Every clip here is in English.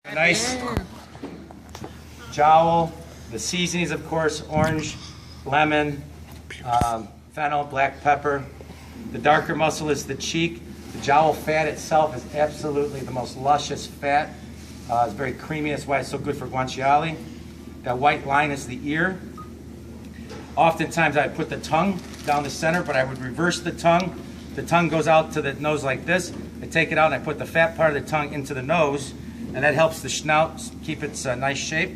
Nice jowl. The seasonings, of course, orange, lemon, fennel, black pepper. The darker muscle is the cheek. The jowl fat itself is absolutely the most luscious fat. It's very creamy. That's why it's so good for guanciale. That white line is the ear. Oftentimes I put the tongue down the center, but I would reverse the tongue. The tongue goes out to the nose like this. I take it out and I put the fat part of the tongue into the nose, and that helps the snout keep its nice shape.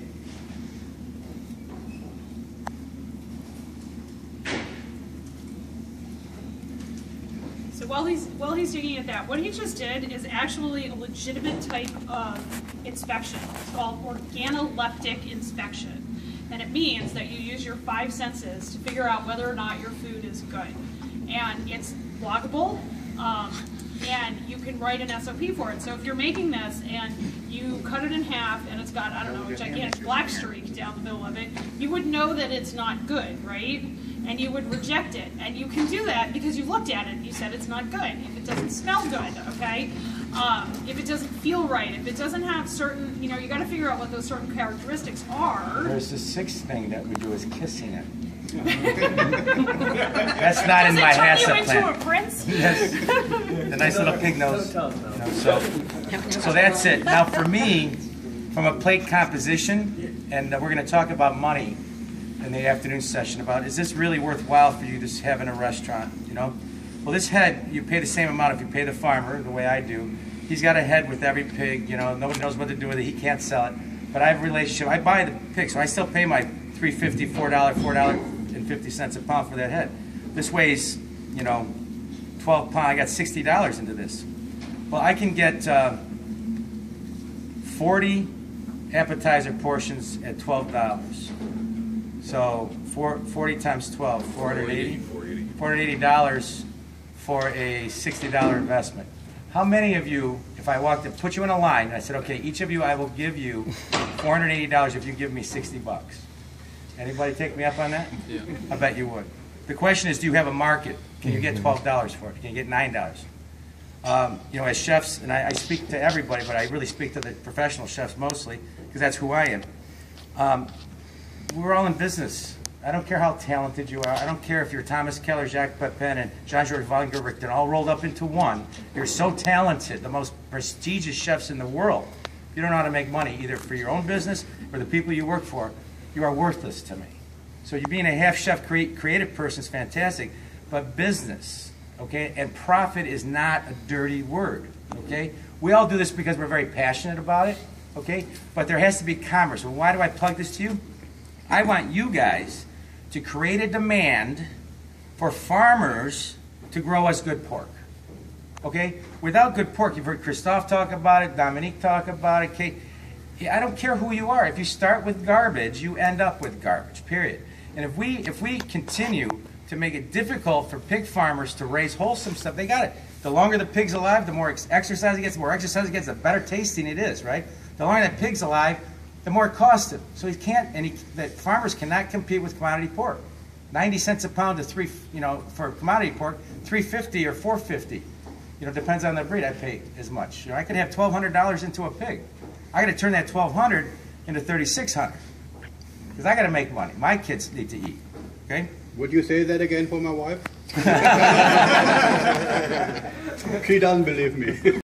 So while he's digging at that, what he just did is actually a legitimate type of inspection. It's called organoleptic inspection. And it means that you use your 5 senses to figure out whether or not your food is good. And it's loggable, and you can write an SOP for it. So if you're making this and you cut it in half and it's got, I don't know, a gigantic black streak down the middle of it, you would know that it's not good, right? And you would reject it. And you can do that because you looked at it and you said it's not good. If it doesn't smell good, okay? If it doesn't feel right, if it doesn't have certain, you got to figure out what those certain characteristics are. There's the sixth thing that we do is kissing it. That's not in my HACCP plan. Does it turn you into a prince? Yes. The nice little pig nose. So that's it. Now for me, from a plate composition, and we're going to talk about money in the afternoon session about, is this really worthwhile for you to have in a restaurant, Well, this head, you pay the same amount if you pay the farmer, the way I do. He's got a head with every pig, nobody knows what to do with it, he can't sell it. But I have a relationship, I buy the pig, so I still pay my $3.50, $4.50 a pound for that head. This weighs, 12 pounds, I got $60 into this. Well, I can get 40 appetizer portions at $12. So 40 times 12, $480 for a $60 investment. How many of you, if I walked and put you in a line, and I said, okay, each of you, I will give you $480 if you give me 60 bucks. Anybody take me up on that? Yeah. I bet you would. The question is, do you have a market? Can you get $12 for it? Can you get $9? As chefs, and I speak to everybody, but I really speak to the professional chefs mostly, because that's who I am. We're all in business. I don't care how talented you are. I don't care if you're Thomas Keller, Jacques Pepin, and Jean-Georges Vongerichten all rolled up into one. You're so talented, the most prestigious chefs in the world. You don't know how to make money, either for your own business or the people you work for. You are worthless to me. So you being a half-chef creative person is fantastic, but business, okay, and profit is not a dirty word, okay? We all do this because we're very passionate about it, okay? But there has to be commerce. Well, why do I plug this to you? I want you guys to create a demand for farmers to grow us good pork. Okay? Without good pork, you've heard Christophe talk about it, Dominique talk about it, Kate. I don't care who you are. If you start with garbage, you end up with garbage, period. And if we continue to make it difficult for pig farmers to raise wholesome stuff, they got it. The longer the pig's alive, the more exercise it gets, the better tasting it is, right? The longer that pig's alive, the more it costs him. So he can't, the farmers cannot compete with commodity pork. 90 cents a pound to for commodity pork, $3.50 or $4.50. Depends on the breed. I pay as much. I could have $1,200 into a pig. I got to turn that $1,200 into $3,600 because I got to make money. My kids need to eat. Okay. Would you say that again for my wife? She doesn't believe me.